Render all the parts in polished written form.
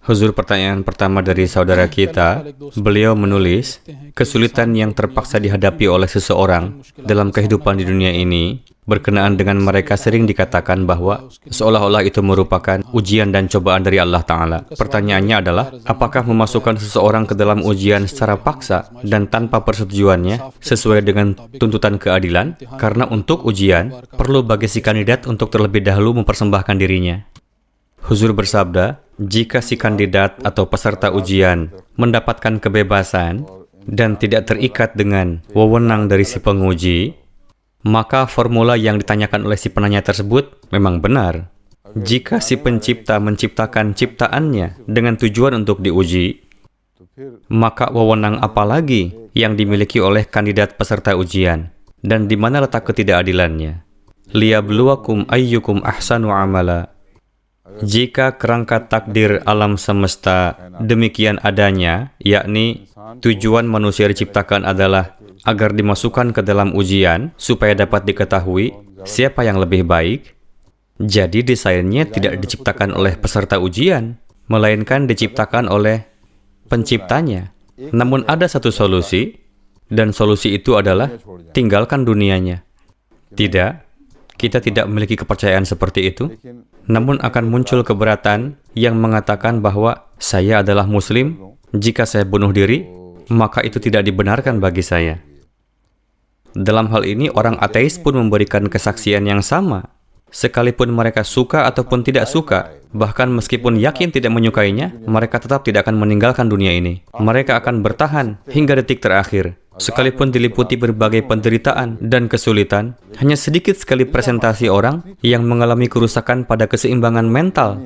Huzur, pertanyaan pertama dari saudara kita, beliau menulis, kesulitan yang terpaksa dihadapi oleh seseorang dalam kehidupan di dunia ini, berkenaan dengan mereka sering dikatakan bahwa seolah-olah itu merupakan ujian dan cobaan dari Allah Ta'ala. Pertanyaannya adalah, apakah memasukkan seseorang ke dalam ujian secara paksa dan tanpa persetujuannya sesuai dengan tuntutan keadilan? Karena untuk ujian, perlu bagi si kandidat untuk terlebih dahulu mempersembahkan dirinya. Huzur bersabda, jika si kandidat atau peserta ujian mendapatkan kebebasan dan tidak terikat dengan wewenang dari si penguji, maka formula yang ditanyakan oleh si penanya tersebut memang benar. Jika si pencipta menciptakan ciptaannya dengan tujuan untuk diuji, maka wewenang apa lagi yang dimiliki oleh kandidat peserta ujian? Dan di mana letak ketidakadilannya? Liyabluwakum ayyukum ahsanu amala. Jika kerangka takdir alam semesta demikian adanya, yakni tujuan manusia diciptakan adalah agar dimasukkan ke dalam ujian supaya dapat diketahui siapa yang lebih baik, jadi desainnya tidak diciptakan oleh peserta ujian, melainkan diciptakan oleh penciptanya. Namun ada satu solusi, dan solusi itu adalah tinggalkan dunianya. Tidak, kita tidak memiliki kepercayaan seperti itu. Namun akan muncul keberatan yang mengatakan bahwa saya adalah muslim, jika saya bunuh diri, maka itu tidak dibenarkan bagi saya. Dalam hal ini, orang ateis pun memberikan kesaksian yang sama. Sekalipun mereka suka ataupun tidak suka, bahkan meskipun yakin tidak menyukainya, mereka tetap tidak akan meninggalkan dunia ini. Mereka akan bertahan hingga detik terakhir. Sekalipun diliputi berbagai penderitaan dan kesulitan, hanya sedikit sekali presentasi orang yang mengalami kerusakan pada keseimbangan mental.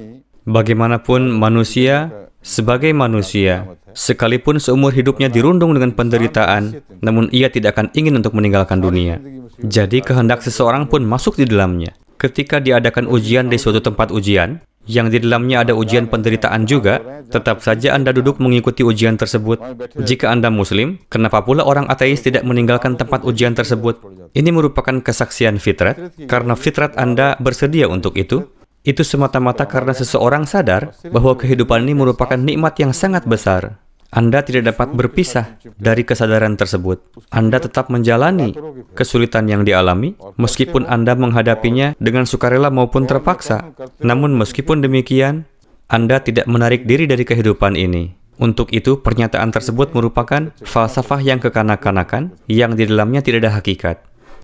Bagaimanapun manusia, sebagai manusia, sekalipun seumur hidupnya dirundung dengan penderitaan, namun ia tidak akan ingin untuk meninggalkan dunia. Jadi kehendak seseorang pun masuk di dalamnya. Ketika diadakan ujian di suatu tempat ujian, yang di dalamnya ada ujian penderitaan juga, tetap saja Anda duduk mengikuti ujian tersebut. Jika Anda muslim, kenapa pula orang ateis tidak meninggalkan tempat ujian tersebut? Ini merupakan kesaksian fitrat, karena fitrat Anda bersedia untuk itu. Itu semata-mata karena seseorang sadar bahwa kehidupan ini merupakan nikmat yang sangat besar. Anda tidak dapat berpisah dari kesadaran tersebut. Anda tetap menjalani kesulitan yang dialami, meskipun Anda menghadapinya dengan sukarela maupun terpaksa. Namun meskipun demikian, Anda tidak menarik diri dari kehidupan ini. Untuk itu, pernyataan tersebut merupakan falsafah yang kekanak-kanakan, yang di dalamnya tidak ada hakikat.